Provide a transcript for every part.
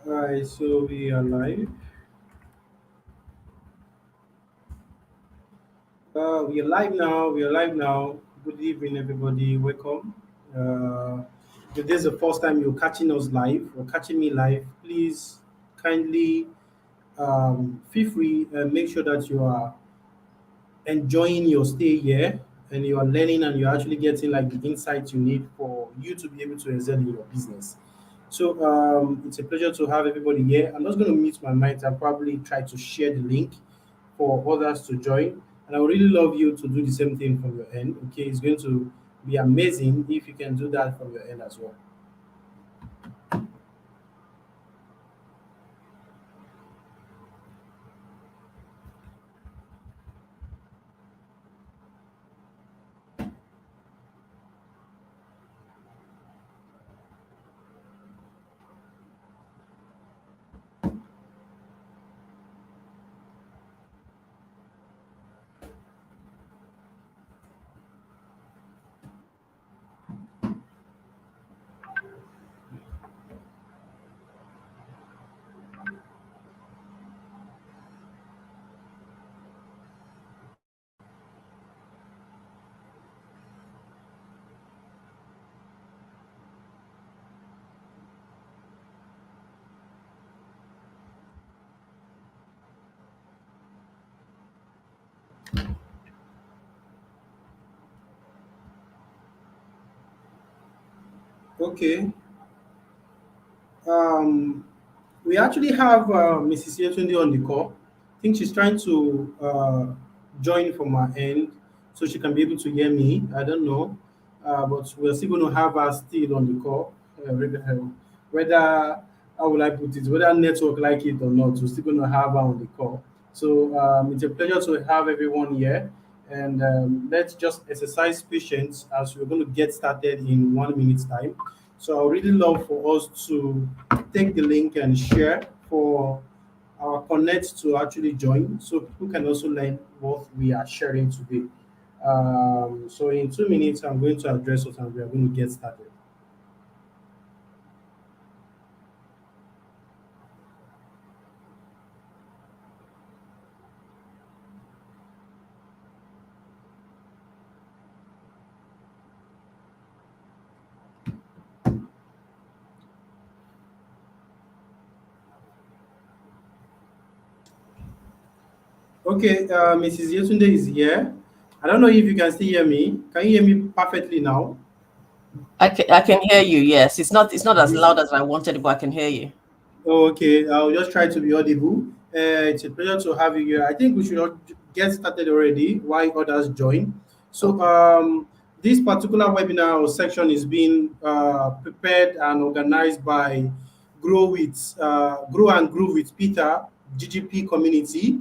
Alright, so we are live. We are live now. We are live now. Good evening, everybody. Welcome. If this is the first time you're catching us live or catching me live, please kindly feel free and make sure that you are enjoying your stay here and you are learning and you're actually getting like the insights you need for you to be able to excel in your business. So it's a pleasure to have everybody here. I'm just going to mute my mic and probably try to share the link for others to join. And I would really love you to do the same thing from your end. Okay, it's going to be amazing if you can do that from your end as well. Okay. Um, we actually have Mrs. Yetunde on the call. I think she's trying to join from her end so she can be able to hear me. I don't know, but we're still going to have her still on the call. Whether, how will I put it, whether network like it or not, we're still going to have her on the call. So it's a pleasure to have everyone here. And let's just exercise patience as we're going to get started in 1 minute's time. So I would really love for us to take the link and share for our connect to actually join so people can also learn what we are sharing today. So in 2 minutes, I'm going to address us and we are going to get started. Okay, Mrs. Yetunde is here. I don't know if you can still hear me. Can you hear me perfectly now? I can hear you. Yes, it's not as loud as I wanted, but I can hear you. Oh, okay, I'll just try to be audible. It's a pleasure to have you here. I think we should all get started already while others join. So, Okay. this particular webinar or section is being prepared and organized by Grow and Groove with Peter GGP community,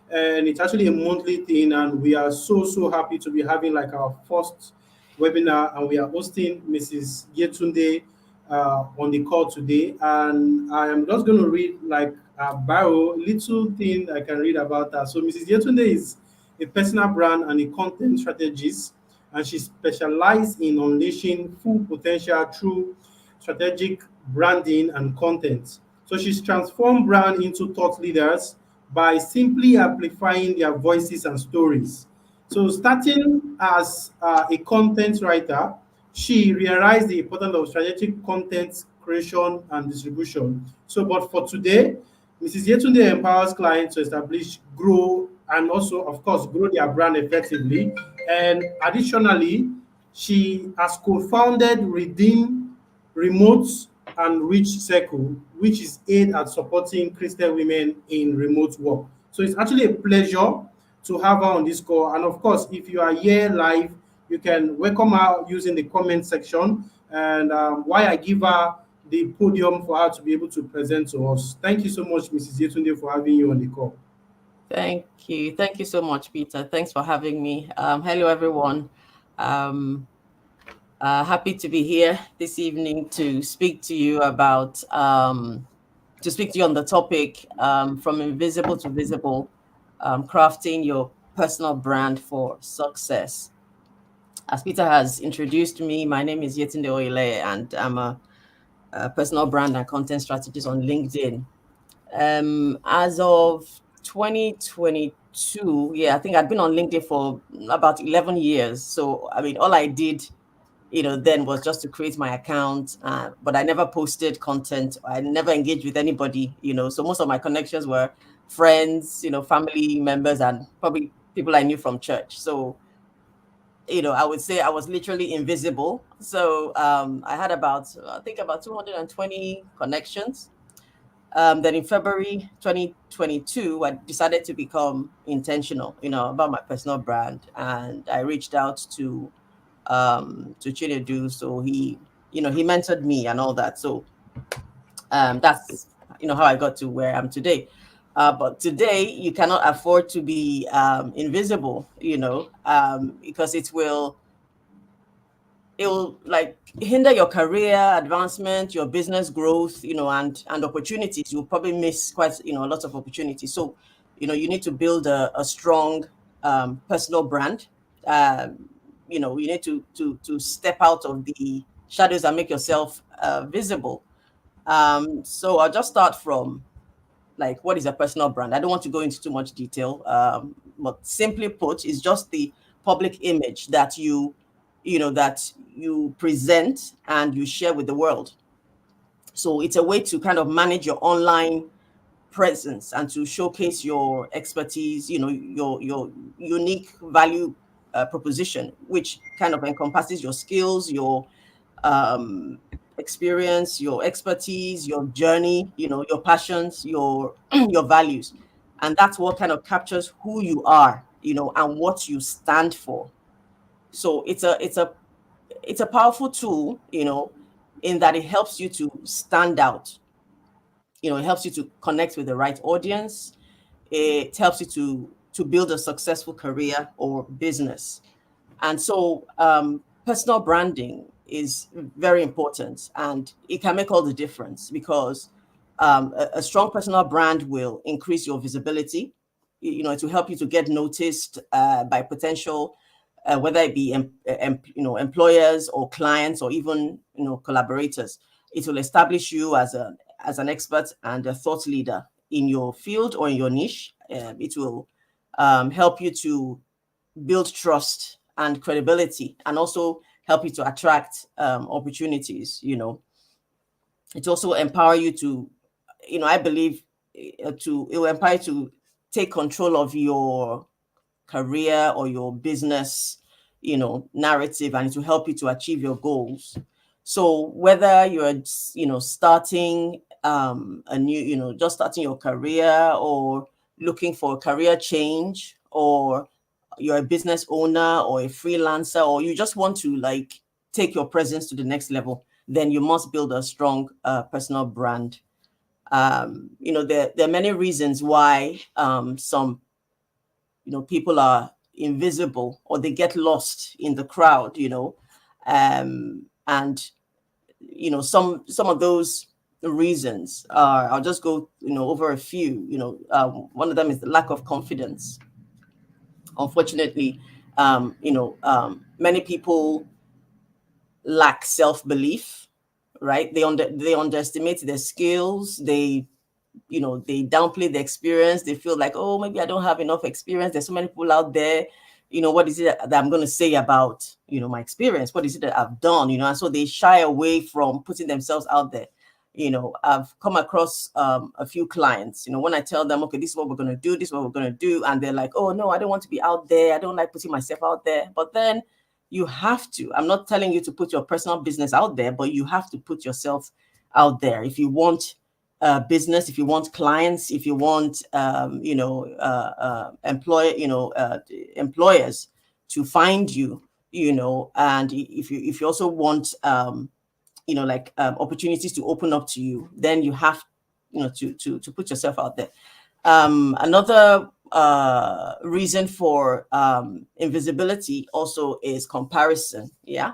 and it's actually a monthly thing. And we are so happy to be having like our first webinar, and we are hosting Mrs. Yetunde on the call today, and I am just going to read like a bio, little thing I can read about her. So Mrs. Yetunde is a personal brand and a content strategist, and she specializes in unleashing full potential through strategic branding and content. So she's transformed brand into thought leaders by simply amplifying their voices and stories. So, starting as a content writer, she realized the importance of strategic content creation and distribution. So, but for today, Mrs. Yetunde empowers clients to establish, grow, and also, of course, grow their brand effectively. And additionally, she has co-founded Redeem Remote and Reach Circle, which is aid at supporting Christian women in remote work. So it's actually a pleasure to have her on this call. And of course, if you are here live, you can welcome her using the comment section. And why I give her the podium for her to be able to present to us. Thank you so much, Mrs. Yetunde, for having you on the call. Thank you so much, Peter. Thanks for having me. Hello, everyone. Um, Happy to be here this evening to speak to you on the topic from invisible to visible, crafting your personal brand for success. As Peter has introduced me, my name is Yetunde Oyeleye, and I'm a personal brand and content strategies on LinkedIn. As of 2022, yeah, I think I'd been on LinkedIn for about 11 years. So, I mean, all I did, then was just to create my account, but I never posted content. I never engaged with anybody, so most of my connections were friends, family members, and probably people I knew from church. So, I would say I was literally invisible. So I had I think about 220 connections. Then in February 2022, I decided to become intentional, about my personal brand, and I reached out to Chinedu. So he mentored me and all that. So that's how I got to where I am today. But today you cannot afford to be invisible, because it will like hinder your career advancement, your business growth, and opportunities. You'll probably miss quite, a lot of opportunities. So, you need to build a strong personal brand. You need to step out of the shadows and make yourself visible. So I'll just start from like, what is a personal brand? I don't want to go into too much detail, but simply put, it's just the public image that you present and you share with the world. So it's a way to kind of manage your online presence and to showcase your expertise, your unique value proposition, which kind of encompasses your skills, your um, experience, your expertise, your journey, your passions, your your values. And that's what kind of captures who you are, and what you stand for. So it's a powerful tool, in that it helps you to stand out. It helps you to connect with the right audience. It helps you to build a successful career or business. And so personal branding is very important, and it can make all the difference, because a strong personal brand will increase your visibility. It will help you to get noticed by potential, whether it be employers or clients, or even collaborators. It will establish you as an expert and a thought leader in your field or in your niche. It will help you to build trust and credibility, and also help you to attract opportunities. It also empower you to, I believe, it will empower you to take control of your career or your business, narrative, and it will help you to achieve your goals. So whether you're, starting a new, just starting your career, or looking for a career change, or you're a business owner or a freelancer, or you just want to like take your presence to the next level, then you must build a strong personal brand. There are many reasons why some people are invisible, or they get lost in the crowd, and some of those reasons are, I'll just go over a few. One of them is the lack of confidence. Unfortunately, many people lack self-belief, right? They underestimate their skills. They downplay the experience. They feel like, oh, maybe I don't have enough experience. There's so many people out there. What is it that I'm going to say about, my experience? What is it that I've done? And so they shy away from putting themselves out there. I've come across a few clients, when I tell them, okay, this is what we're going to do, this is what we're going to do. And they're like, oh, no, I don't want to be out there. I don't like putting myself out there. But then you have to. I'm not telling you to put your personal business out there, but you have to put yourself out there if you want business, if you want clients, if you want employers to find you, and if you also want opportunities to open up to you, then you have to put yourself out there. Another reason for invisibility also is comparison. Yeah.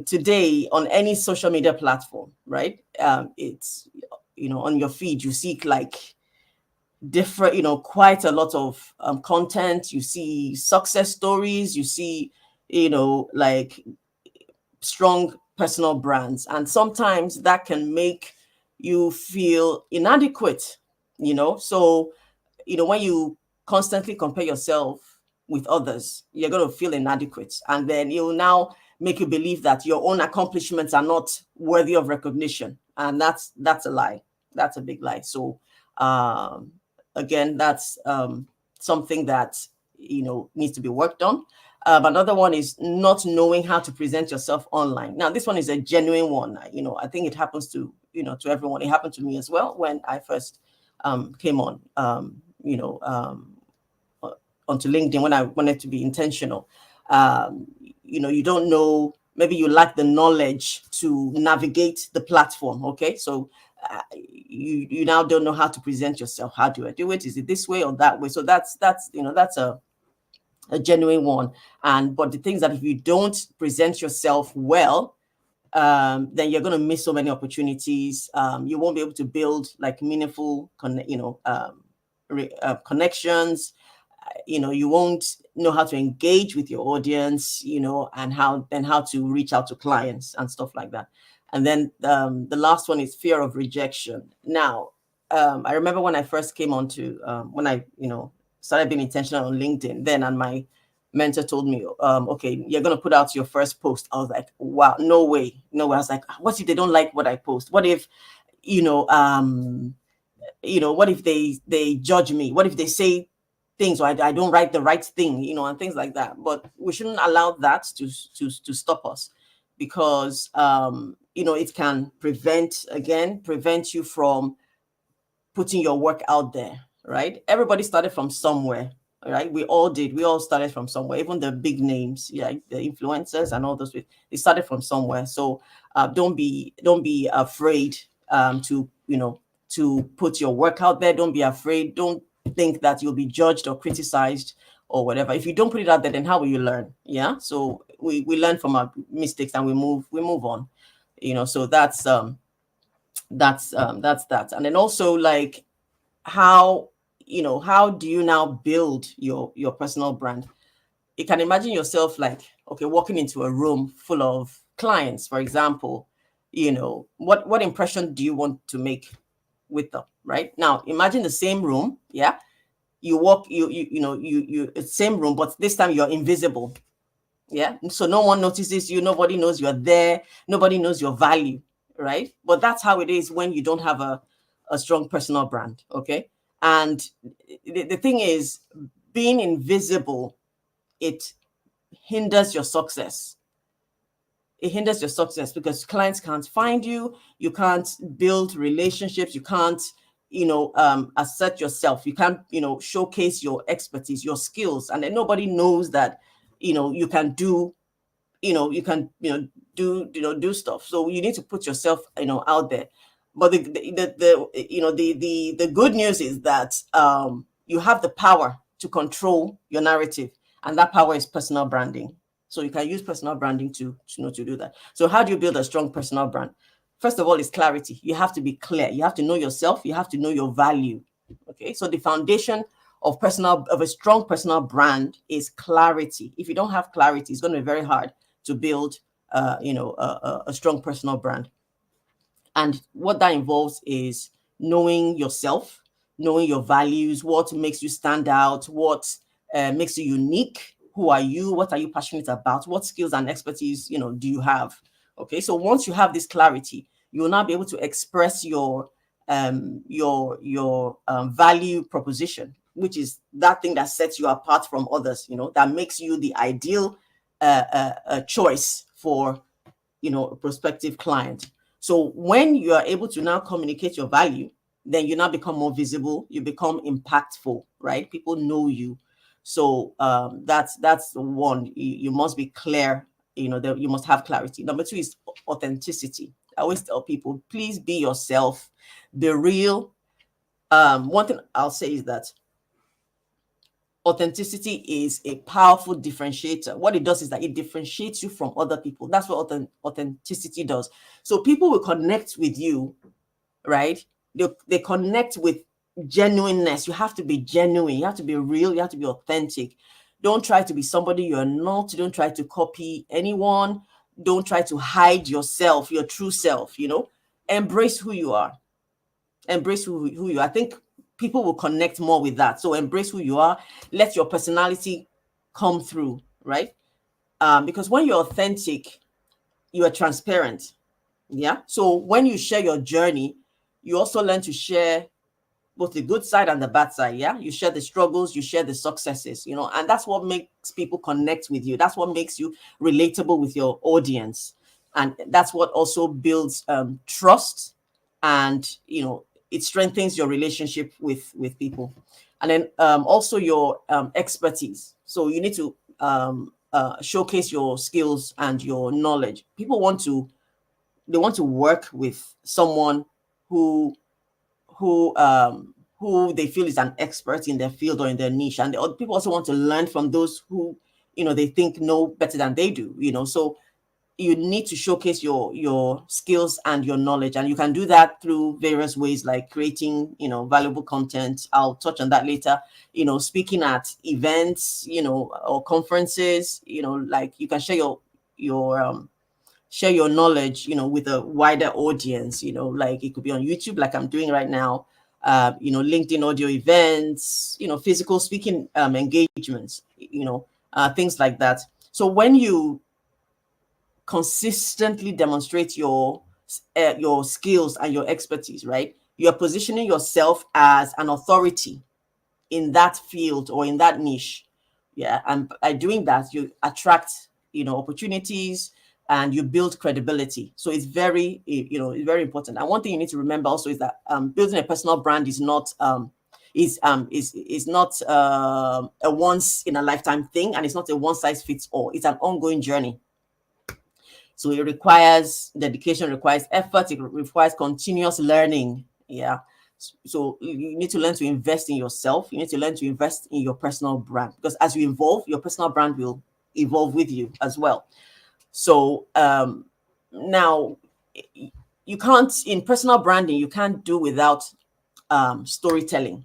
Today on any social media platform, right? It's, on your feed, you see like different, quite a lot of content. You see success stories, you see, like strong personal brands. And sometimes that can make you feel inadequate, So, when you constantly compare yourself with others, you're going to feel inadequate. And then it will now make you believe that your own accomplishments are not worthy of recognition. And that's a lie. That's a big lie. So, again, that's something that, needs to be worked on. Another one is not knowing how to present yourself online. Now, this one is a genuine one. I think it happens to everyone. It happened to me as well when I first came on, onto LinkedIn, when I wanted to be intentional. You don't know, maybe you lack the knowledge to navigate the platform. Okay. So you now don't know how to present yourself. How do I do it? Is it this way or that way? So that's a genuine one. But the things that if you don't present yourself well, then you're going to miss so many opportunities. You won't be able to build like meaningful, connections. You won't know how to engage with your audience, and how to reach out to clients and stuff like that. And then the last one is fear of rejection. Now, I remember when I first came on to, when I, started being intentional on LinkedIn then, and my mentor told me, okay, you're going to put out your first post. I was like, wow, no way. I was like, what if they don't like what I post? What if, what if they judge me? What if they say things, or I don't write the right thing, and things like that? But we shouldn't allow that to stop us, because, it can prevent you from putting your work out there, right? Everybody started from somewhere, right? We all did. We all started from somewhere. Even the big names, yeah, the influencers and all those, they started from somewhere. So don't be afraid to put your work out there. Don't be afraid. Don't think that you'll be judged or criticized or whatever. If you don't put it out there, then how will you learn? Yeah. So we learn from our mistakes and we move on. So that's that. And then also, like, how do you now build your personal brand? You can imagine yourself like, okay, walking into a room full of clients, for example. What impression do you want to make with them? Right now, imagine the same room. Yeah, you walk, it's same room, but this time you're invisible. Yeah, so no one notices you, nobody knows you're there, nobody knows your value, right? But that's how it is when you don't have a strong personal brand. Okay. And the thing is, being invisible, it hinders your success. It hinders your success because clients can't find you. You can't build relationships. You can't, assert yourself. You can't, showcase your expertise, your skills. And then nobody knows that, you can do, do stuff. So you need to put yourself, out there. But the good news is that you have the power to control your narrative, and that power is personal branding. So you can use personal branding to do that. So how do you build a strong personal brand? First of all, is clarity. You have to be clear. You have to know yourself. You have to know your value. Okay. So the foundation of a strong personal brand is clarity. If you don't have clarity, it's going to be very hard to build, a strong personal brand. And what that involves is knowing yourself, knowing your values, what makes you stand out, what makes you unique. Who are you? What are you passionate about? What skills and expertise, do you have? Okay, so once you have this clarity, you will now be able to express your value proposition, which is that thing that sets you apart from others. That makes you the ideal choice for a prospective client. So when you are able to now communicate your value, then you now become more visible, you become impactful, right? People know you. So that's one. You must be clear, that you must have clarity. Number two is authenticity. I always tell people, please be yourself, be real. One thing I'll say is that authenticity is a powerful differentiator. What it does is that it differentiates you from other people. That's what authenticity does. So people will connect with you, right? They connect with genuineness. You have to be genuine. You have to be real. You have to be authentic. Don't try to be somebody you're not. Don't try to copy anyone. Don't try to hide yourself, your true self, embrace who you are. Embrace who you are. I think people will connect more with that. So embrace who you are. Let your personality come through, right? Because when you're authentic, you are transparent. Yeah. So when you share your journey, you also learn to share both the good side and the bad side. Yeah. You share the struggles, you share the successes, and that's what makes people connect with you. That's what makes you relatable with your audience. And that's what also builds trust, and, it strengthens your relationship with people. And then also your expertise. So you need to showcase your skills and your knowledge. People want to work with someone who who they feel is an expert in their field or in their niche, and people also want to learn from those who they think know better than they do. So you need to showcase your skills and your knowledge, and you can do that through various ways, like creating valuable content. I'll touch on that later. Speaking at events, or conferences. Like you can share your knowledge, with a wider audience. Like it could be on YouTube, like I'm doing right now. LinkedIn audio events, physical speaking engagements, things like that. So when you consistently demonstrate your skills and your expertise, right, you're positioning yourself as an authority in that field or in that niche. Yeah. And by doing that, you attract, opportunities, and you build credibility. So it's it's very important. And one thing you need to remember also is that building a personal brand is not a once in a lifetime thing, and it's not a one size fits all. It's an ongoing journey. So it requires dedication, requires effort, it requires continuous learning. Yeah. So you need to learn to invest in yourself. You need to learn to invest in your personal brand, because as you evolve, your personal brand will evolve with you as well. So now you can't, in personal branding, you can't do without storytelling.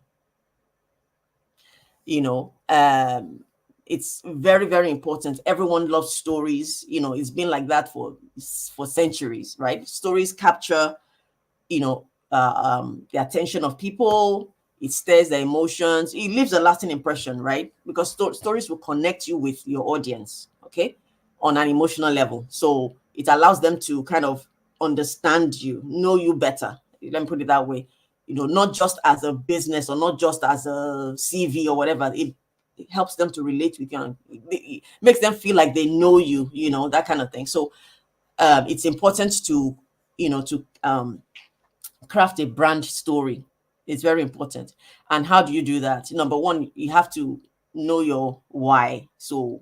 It's very, very important. Everyone loves stories. It's been like that for centuries, right? Stories capture the attention of people. It stirs their emotions. It leaves a lasting impression, right? Because stories will connect you with your audience, okay, on an emotional level. So it allows them to kind of understand you, know you better. Let me put it that way. Not just as a business, or not just as a CV or whatever. It helps them to relate with you, and it makes them feel like they know you, that kind of thing. So it's important to craft a brand story. It's very important. And how do you do that? Number one, you have to know your why. So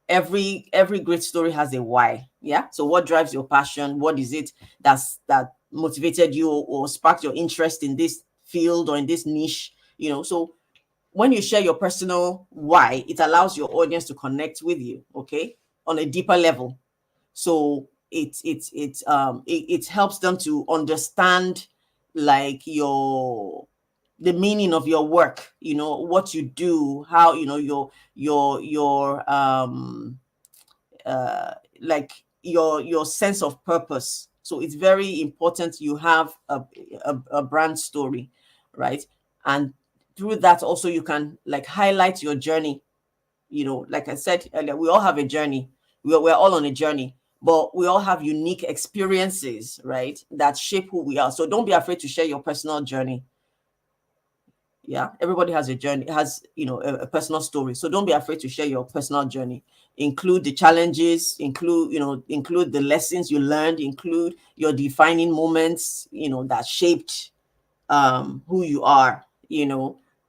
every great story has a why. Yeah. So what drives your passion? What is it that motivated you or sparked your interest in this field or in this niche? So when you share your personal why, it allows your audience to connect with you, okay, on a deeper level. So it helps them to understand, like, the meaning of your work, what you do, how, your like your sense of purpose. So it's very important you have a brand story, right? And through that also you can, like, highlight your journey. Like I said earlier, we all have a journey. We're all on a journey, but we all have unique experiences, right, that shape who we are. So don't be afraid to share your personal journey. Yeah, everybody has a journey, has a personal story. So don't be afraid to share your personal journey. Include the challenges, include the lessons you learned, include your defining moments, that shaped who you are,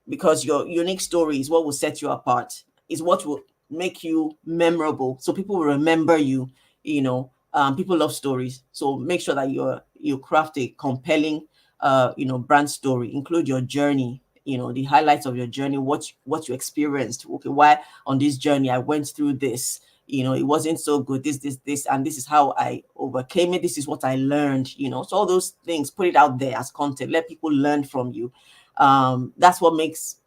because your unique story is what will set you apart, is what will make you memorable. So people will remember you. People love stories. So make sure that you craft a compelling brand story. Include your journey, the highlights of your journey, what you experienced. Okay, why on this journey I went through this. It wasn't so good, this, and this is how I overcame it. This is what I learned. So all those things, put it out there as content. Let people learn from you. That's what makes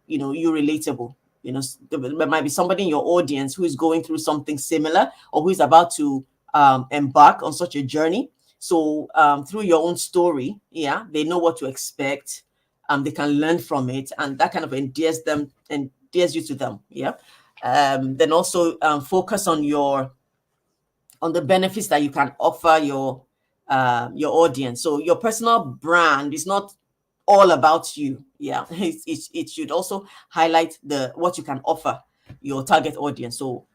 you relatable. There might be somebody in your audience who is going through something similar, or who is about to embark on such a journey. So through your own story, yeah, they know what to expect. They can learn from it, and that kind of endears you to them. Yeah. Then also focus on the benefits that you can offer your audience. So your personal brand is not all about you. Yeah, it should also highlight what you can offer your target audience. So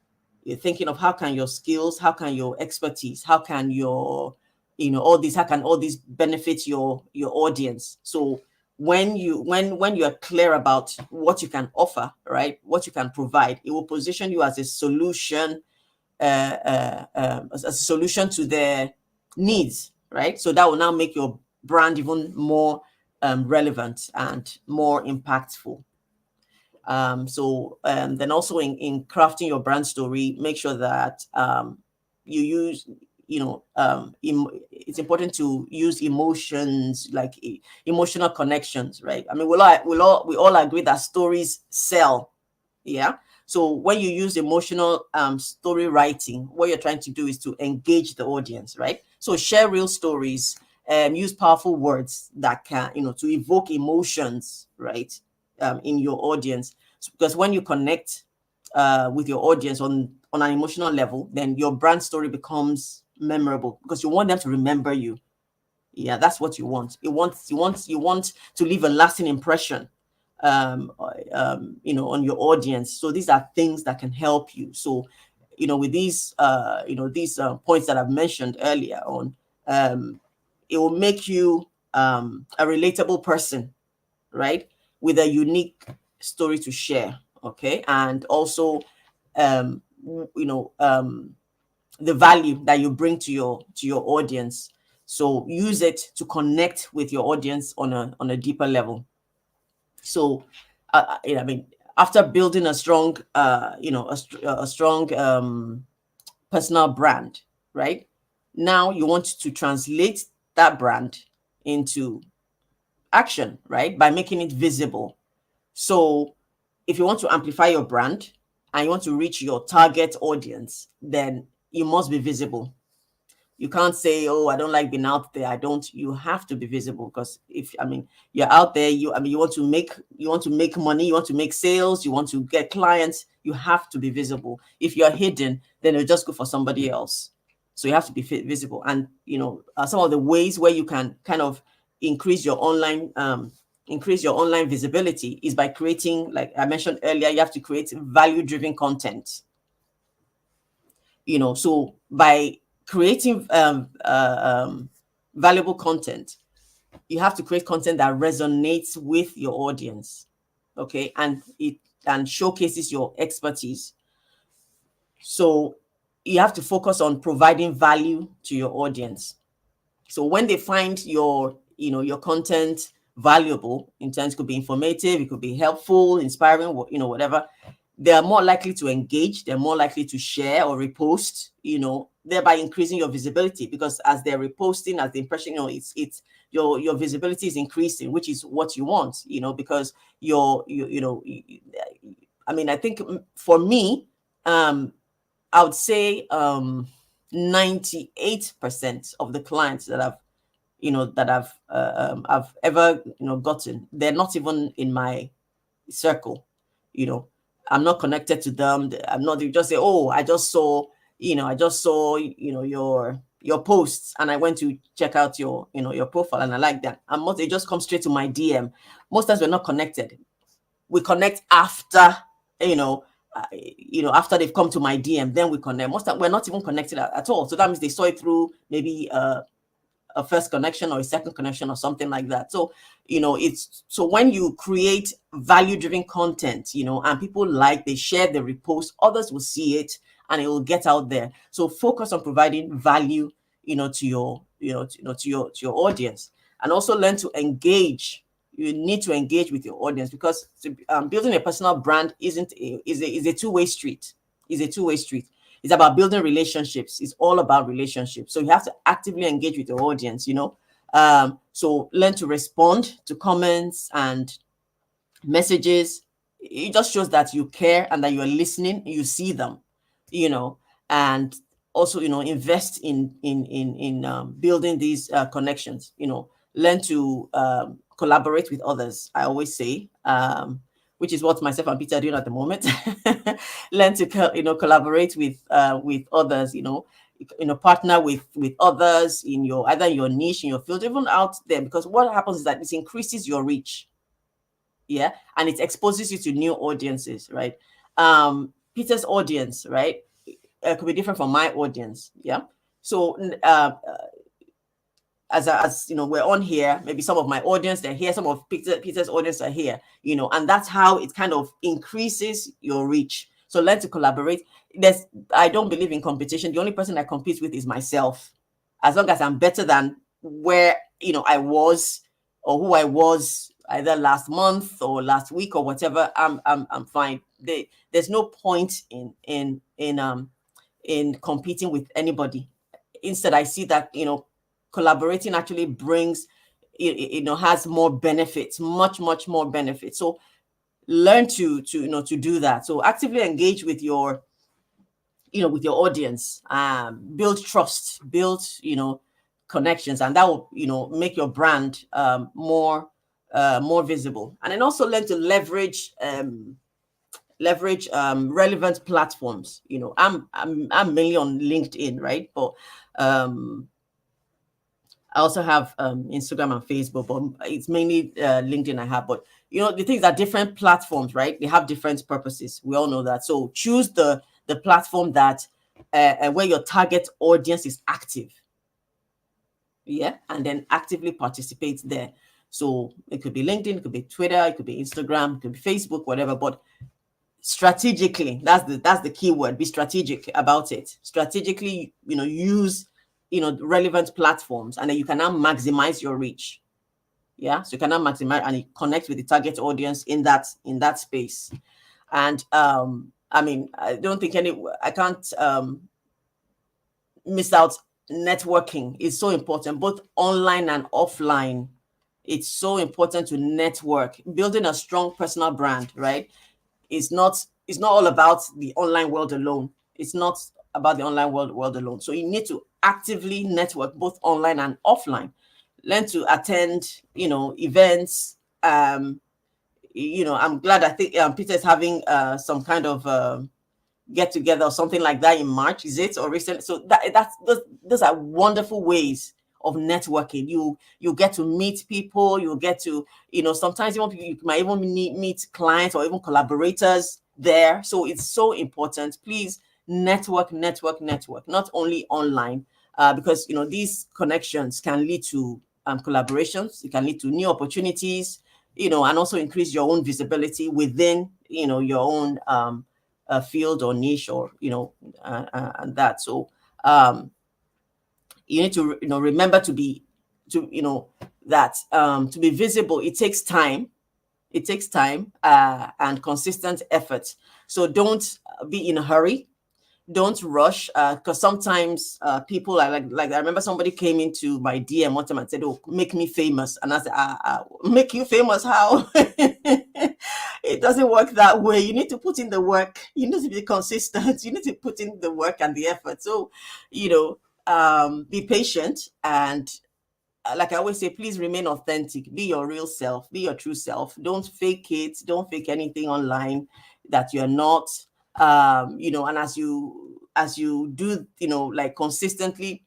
you're thinking of how can your skills, how can your expertise, how can all these, how can all these benefit your audience. So when you are clear about what you can offer, right, what you can provide, it will position you as a solution, as a solution to their needs, right? So that will now make your brand even more relevant and more impactful. Then also in crafting your brand story, make sure that you use, it's important to use emotions, like emotional connections, right? I mean, we all agree that stories sell. Yeah. So when you use emotional story writing, what you're trying to do is to engage the audience, right? So share real stories, use powerful words that can, to evoke emotions, right, in your audience. Because when you connect with your audience on an emotional level, then your brand story becomes memorable because you want them to remember you. Yeah, that's what you want. You want to leave a lasting impression on your audience. So these are things that can help you. So with these points that I've mentioned earlier on, it will make you a relatable person, right, with a unique story to share. Okay. And also um the value that you bring to your audience. So use it to connect with your audience on a deeper level. So I mean, after building a strong a strong personal brand, right, now you want to translate that brand into action, right, by making it visible. So if you want to amplify your brand and you want to reach your target audience, then you must be visible. You can't say, oh, I don't like being out there. I don't. You have to be visible, because if, I mean, you're out there, you want to make money, you want to make sales, you want to get clients, you have to be visible. If you're hidden, then it'll just go for somebody else. So you have to be visible. And some of the ways where you can kind of increase your online visibility is by creating, like I mentioned earlier, you have to create value driven content. So by creating valuable content, you have to create content that resonates with your audience, okay, and it showcases your expertise. So you have to focus on providing value to your audience. So when they find your content valuable, in terms, it could be informative, it could be helpful, inspiring, whatever, they are more likely to engage, they're more likely to share or repost, thereby increasing your visibility. Because as they're reposting, as the impression, it's your visibility is increasing, which is what you want, because I mean, I think for me, I would say 98% of the clients that I've ever gotten, they're not even in my circle. I'm not connected to them. I'm not. They just say, oh, I just saw your posts, and I went to check out your profile, and I like that. And most, they just come straight to my DM. Most times we're not connected. We connect after after they've come to my DM, then we connect. Most time we're not even connected at all. So that means they saw it through maybe a first connection or a second connection or something like that. So it's, so when you create value driven content, and people they share, the repost, others will see it and it will get out there. So focus on providing value to your audience, and also learn to engage. You need to engage with your audience, because building a personal brand is a two-way street. It's about building relationships. It's all about relationships. So you have to actively engage with your audience. So learn to respond to comments and messages. It just shows that you care and that you are listening. You see them, and also, invest in building these connections. Learn to collaborate with others. I always say, which is what myself and Peter are doing at the moment. Learn to collaborate with others. Partner with others in your either your niche, in your field, even out there, because what happens is that it increases your reach. Yeah, and it exposes you to new audiences, right? Peter's audience, right, could be different from my audience. Yeah. So as we're on here, maybe some of my audience, they're here, some of Peter's audience are here, and that's how it kind of increases your reach. So learn to collaborate. I don't believe in competition. The only person I compete with is myself. As long as I'm better than where I was, or who I was either last month or last week or whatever, I'm fine. There's no point in competing with anybody. Instead, I see that collaborating actually brings has more benefits, much more benefits. So learn to do that. So actively engage with your audience, build trust, build connections, and that will make your brand more visible. And then also learn to leverage relevant platforms. I'm mainly on LinkedIn, right? But I also have Instagram and Facebook, but it's mainly LinkedIn I have. But the things are different platforms, right? They have different purposes. We all know that. So choose the platform that where your target audience is active. Yeah, and then actively participate there. So it could be LinkedIn, it could be Twitter, it could be Instagram, it could be Facebook, whatever. But strategically, that's the key word. Be strategic about it. Strategically, use relevant platforms, and then you can now maximize your reach. Yeah, so you can now maximize and connect with the target audience in that space. And I don't think I can't miss out. Networking is so important, both online and offline. It's so important to network. Building a strong personal brand, right? It's not all about the online world alone. It's not about the online world alone. So you need to actively network both online and offline. Learn to attend, events. I'm glad. I think Peter is having some kind of get together or something like that in March. Is it or recent? So those are wonderful ways of networking. You get to meet people. You get to sometimes you might even meet clients or even collaborators there. So it's so important. Please network, not only online, because these connections can lead to collaborations. It can lead to new opportunities, and also increase your own visibility within your own field or niche, or and that. So you need to remember to be visible. It takes time. And consistent effort. So don't be in a hurry. Don't rush, because sometimes people are like I remember somebody came into my DM one time and said, "Oh, make me famous," and I said, "Make you famous? How?" It doesn't work that way. You need to put in the work. You need to be consistent. You need to put in the work and the effort. So, be patient, and like I always say, please remain authentic. Be your real self. Be your true self. Don't fake it. Don't fake anything online that you're not. And as you do, like consistently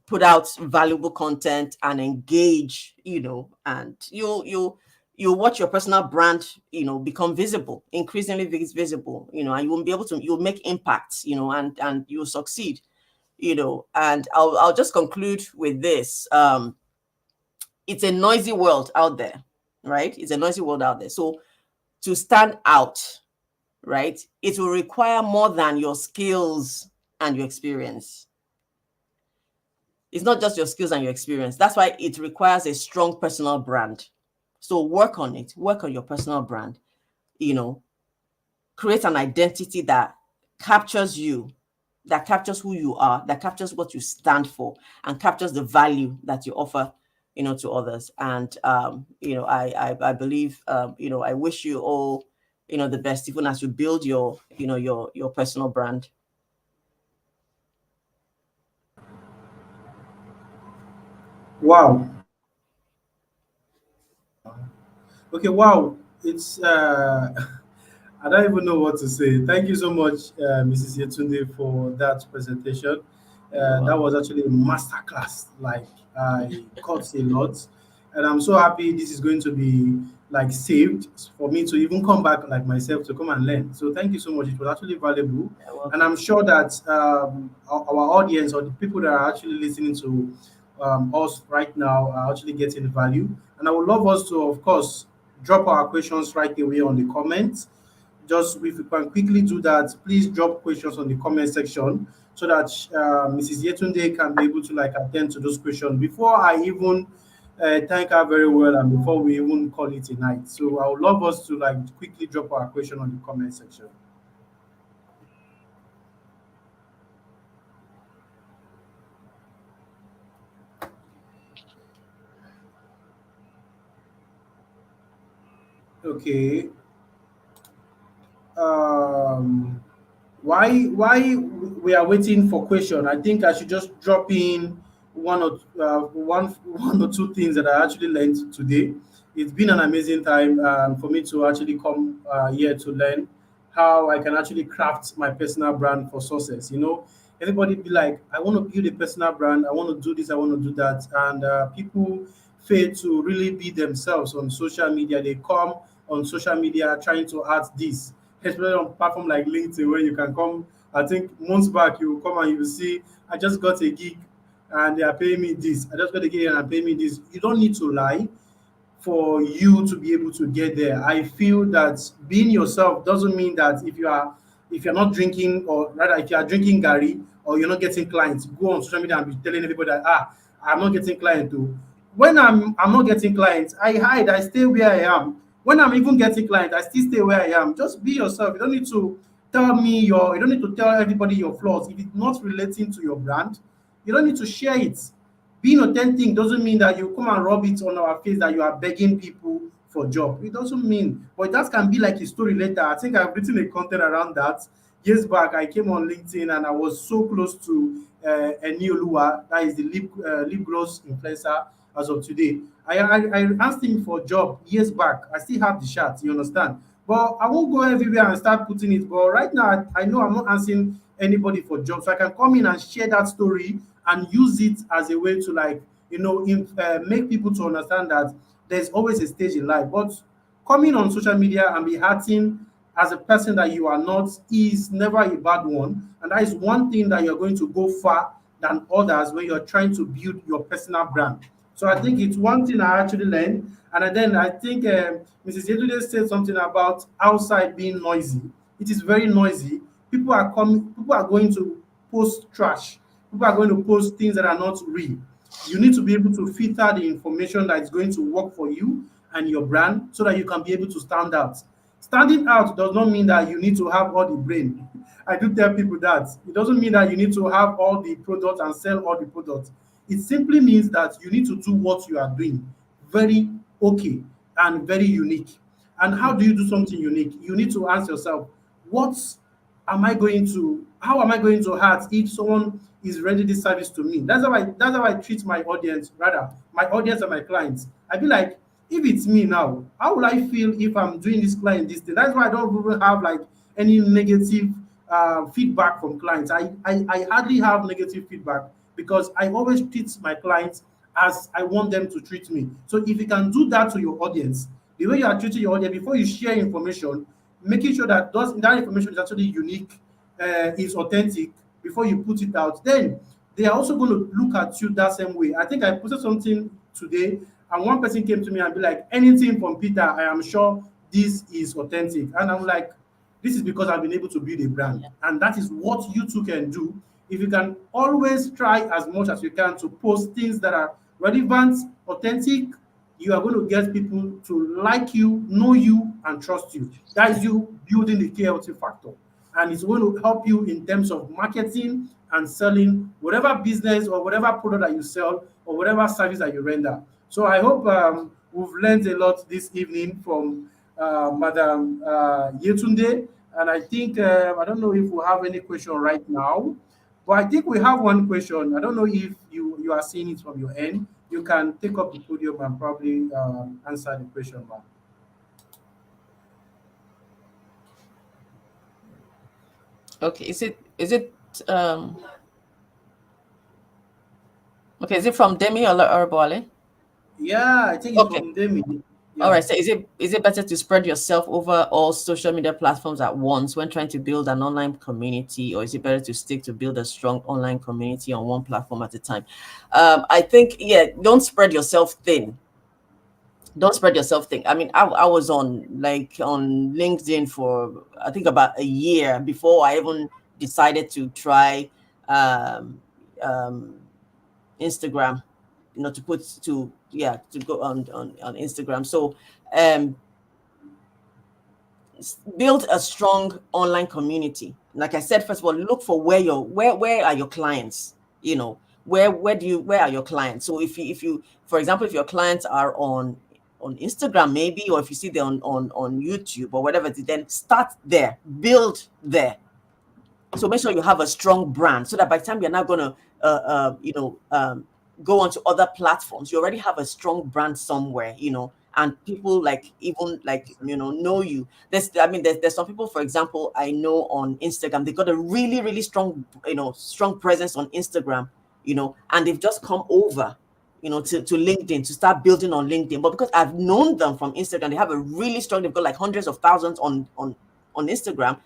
put out valuable content and engage, and you watch your personal brand, become visible, increasingly visible, and you will be able to, you'll make impacts, and you'll succeed, and I'll just conclude with this. It's a noisy world out there, right? It's a noisy world out there. So to stand out, right, it will require more than your skills and your experience. It's not just your skills and your experience. That's why it requires a strong personal brand. So work on it. Work on your personal brand. Create an identity that captures you, that captures who you are, that captures what you stand for, and captures the value that you offer, to others. And I believe, I wish you all, the best, even as you build your personal brand. Wow. Okay, wow. It's I don't even know what to say. Thank you so much, Mrs. Yetunde, for that presentation. You're That was welcome. actually a masterclass. Like, I caught a lot, and I'm so happy this is going to be like saved for me to even come back like myself to come and learn. So thank you so much. It was actually valuable, You're and welcome. I'm sure that our audience or the people that are actually listening to us right now are actually getting value. And I would love us to, of course, drop our questions right away on the comments. Just if you can quickly do that, please drop questions on the comment section so that Mrs. Yetunde can be able to like attend to those questions before I even thank her very well and before we even call it a night. So I would love us to like quickly drop our question on the comment section. Okay. Um, why we are waiting for question? I think I should just drop in one or two things that I actually learned today. It's been an amazing time for me to actually come here to learn how I can actually craft my personal brand for success. You know, everybody be like, I want to build a personal brand, I want to do this, I want to do that, and people fail to really be themselves on social media. They come on social media trying to add this, especially on platform like LinkedIn, where you can come. I think months back, you will come and you will see, I just got a gig and they are paying me this. I just got a gig and I'm paying me this. You don't need to lie for you to be able to get there. I feel that being yourself doesn't mean that if you're not drinking, or rather if you are drinking Gary or you're not getting clients, go on social media and be telling everybody that I'm not getting clients too. When I'm not getting clients, I hide, I stay where I am. When I'm even getting clients, I still stay where I am. Just be yourself. You don't need to tell everybody your flaws. If it's not relating to your brand, you don't need to share it. Being authentic doesn't mean that you come and rub it on our face that you are begging people for job. It doesn't mean, but that can be like a story later. I think I've written a content around that. Years back, I came on LinkedIn and I was so close to Enioluwa, that is the lip gloss influencer as of today. I asked him for a job years back. I still have the shot, you understand? But I won't go everywhere and start putting it. But right now, I know I'm not asking anybody for jobs. So I can come in and share that story and use it as a way to like, make people to understand that there's always a stage in life. But coming on social media and be hurting as a person that you are not is never a bad one. And that is one thing that you're going to go far than others when you're trying to build your personal brand. So I think it's one thing I actually learned. And then I think Mrs. Yedude said something about outside being noisy. It is very noisy. People are going to post trash. People are going to post things that are not real. You need to be able to filter the information that is going to work for you and your brand so that you can be able to stand out. Standing out does not mean that you need to have all the brain. I do tell people that. It doesn't mean that you need to have all the products and sell all the products. It simply means that you need to do what you are doing very okay and very unique. And how do you do something unique? You need to ask yourself, what how am I going to hurt if someone is rendering this service to me? That's how I treat my audience, rather, my audience and my clients. I be like, if it's me now, how will I feel if I'm doing this client this thing? That's why I don't even have like any negative feedback from clients. I hardly have negative feedback because I always treat my clients as I want them to treat me. So if you can do that to your audience, the way you are treating your audience before you share information, making sure that that information is actually unique, is authentic before you put it out, then they are also going to look at you that same way. I think I posted something today, and one person came to me and be like, anything from Peter, I am sure this is authentic. And I'm like, this is because I've been able to build a brand. And that is what you too can do. If you can always try as much as you can to post things that are relevant, authentic, you are going to get people to like you, know you, and trust you. That is you building the KLT factor. And it's going to help you in terms of marketing and selling whatever business or whatever product that you sell or whatever service that you render. So I hope we've learned a lot this evening from Madam Yetunde. And I think, I don't know if we have any question right now, but I think we have one question. I don't know if you are seeing it from your end you can take up the podium and probably answer the question, ma'am. Okay, is it um okay, is it from Demi or Bole? Yeah, I think it's Okay. from Demi. All Yeah. right. So is it better to spread yourself over all social media platforms at once when trying to build an online community, or is it better to stick to build a strong online community on one platform at a time? I think, yeah, don't spread yourself thin. Don't spread yourself thin. I mean, I was on LinkedIn for I think about a year before I even decided to try um, um, Instagram, to put to yeah to go on Instagram. So um build a strong online community. Like I said, first of all, look for where are your clients. Where are your clients? So if you for example, if your clients are on Instagram, maybe, or if you see them on YouTube or whatever, then start there, build there. So make sure you have a strong brand, so that by the time you're not going to go onto other platforms, you already have a strong brand somewhere, and people like even like know you. There's some people, for example, I know on Instagram, they got a really really strong presence on Instagram, and they've just come over to LinkedIn to start building on LinkedIn. But because I've known them from Instagram, they have a really strong, they've got like hundreds of thousands on Instagram,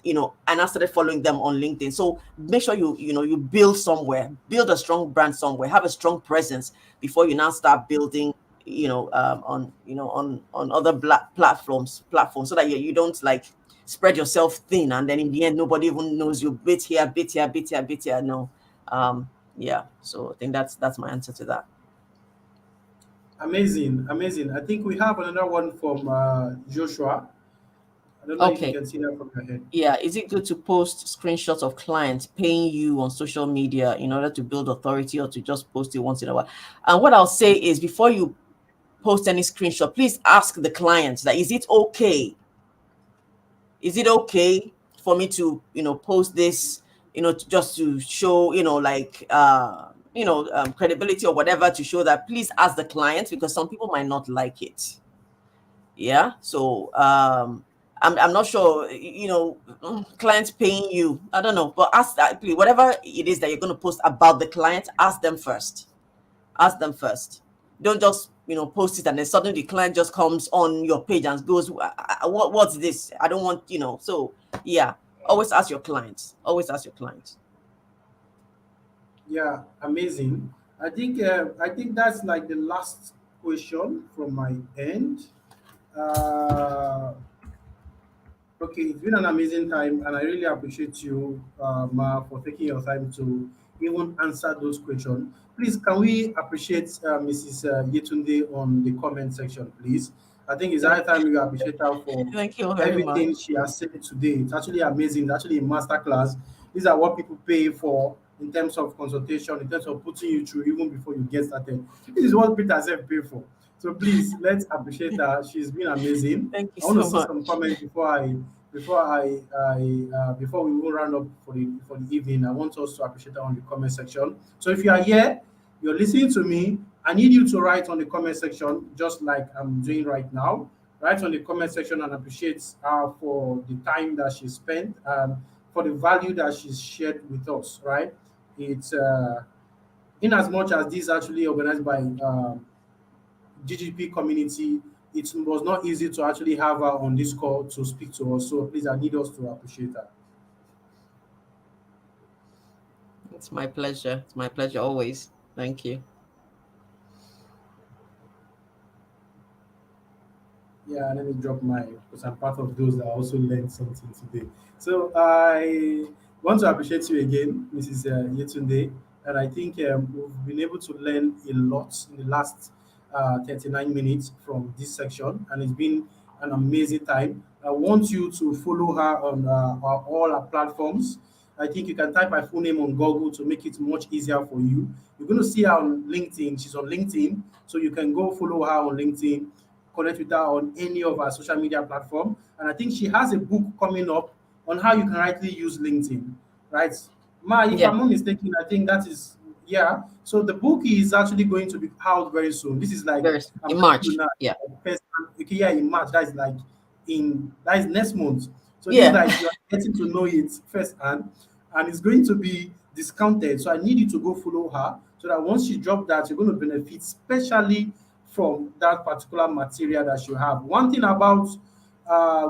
and I started following them on LinkedIn. So make sure you build somewhere, build a strong brand somewhere, have a strong presence before you now start building, on other platforms, so that you don't like spread yourself thin, and then in the end nobody even knows you. Bit here, bit here, bit here, bit here. No, yeah. So I think that's my answer to that. Amazing, amazing. I think we have another one from Joshua. I don't know if you Okay. can see that from your head. Yeah, is it good to post screenshots of clients paying you on social media in order to build authority, or to just post it once in a while? And what I'll say is, before you post any screenshot, please ask the client that, is it okay? Is it okay for me to, post this, just to show, credibility or whatever, to show that? Please ask the client, because some people might not like it. Yeah. So I'm not sure, clients paying you, I don't know, but ask that, please, whatever it is that you're going to post about the client, ask them first. Ask them first. Don't just post it and then suddenly the client just comes on your page and goes, what's this? I don't want, so yeah, always ask your clients. Always ask your clients. Yeah, amazing. I think that's like the last question from my end. Uh, Okay, it's been an amazing time, and I really appreciate you, Ma, for taking your time to even answer those questions. Please, can we appreciate Mrs. Yetunde on the comment section, please? I think it's high Thank, time you appreciate her for thank you very everything much. she has said today. It's actually amazing. It's actually a masterclass. These are what people pay for in terms of consultation, in terms of putting you through even before you get started. This is what Peter said pay for. So please, let's appreciate her. She's been amazing. Thank you I want to so see some much. comments before we will round up for the evening. I want us to appreciate her on the comment section. So if you are here, you're listening to me, I need you to write on the comment section, just like I'm doing right now. Write on the comment section and appreciate her for the time that she spent, for the value that she's shared with us. Right? It's in as much as this is actually organized by GGP community, it was not easy to actually have her on this call to speak to us. So please, I need us to appreciate her. It's my pleasure. It's my pleasure always. Thank you. Yeah, let me drop my, because I'm part of those that also learned something today. So I want to appreciate you again, Mrs. Yetunde, and I think we've been able to learn a lot in the last 39 minutes from this section, and it's been an amazing time. I want you to follow her on all our platforms. I think you can type my full name on Google to make it much easier for you. You're going to see her on LinkedIn. She's on LinkedIn, so you can go follow her on LinkedIn, connect with her on any of our social media platform. And I think she has a book coming up on how you can rightly use LinkedIn, right? Ma, if Yeah. I'm not mistaken, I think that is Yeah. So the book is actually going to be out very soon. This is like, Very I'm in telling you March. now, Yeah. like first, okay, yeah, in March. That is next month. So this is Yeah. like you are getting to know it first and it's going to be discounted. So I need you to go follow her so that once she drop that, you're going to benefit especially from that particular material that you have. One thing about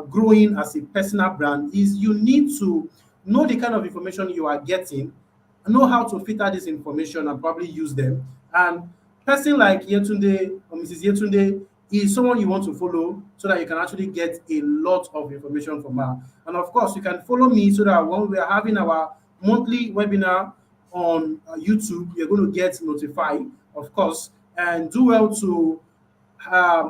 growing as a personal brand is you need to know the kind of information you are getting, know how to filter this information and probably use them. And person like Yetunde or Mrs. Yetunde is someone you want to follow so that you can actually get a lot of information from her. And of course, you can follow me so that when we are having our monthly webinar on YouTube, you're going to get notified, of course, and do well to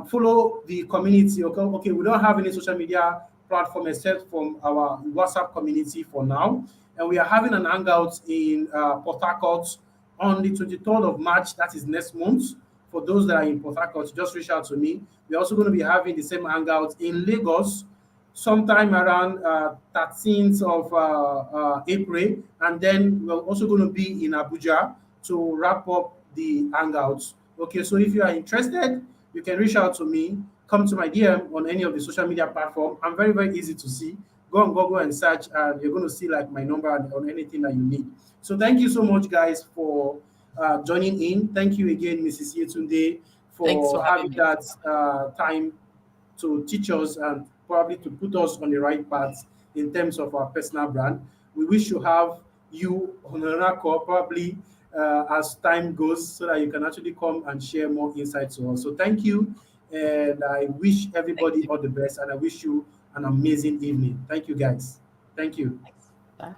follow the community. Okay, okay, we don't have any social media platform except from our WhatsApp community for now, and we are having an hangout in Port Harcourt on the 23rd of March. That is next month. For those that are in Port Harcourt, just reach out to me. We're also going to be having the same hangout in Lagos sometime around 13th of April, and then we're also going to be in Abuja to wrap up the hangouts. Okay, so if you are interested, you can reach out to me, come to my DM on any of the social media platform. I'm very, very easy to see. Go on Google and search, and you're going to see like my number on anything that you need. So thank you so much, guys, for joining in. Thank you again, Mrs. Yetunde, Thanks for for having having me. that time to teach us and probably to put us on the right path in terms of our personal brand. We wish to have you on another call probably as time goes so that you can actually come and share more insights to us. So thank you. And I wish Thank everybody you. all the best and I wish you an amazing evening. Thank you guys. Thank you. Thanks. Bye.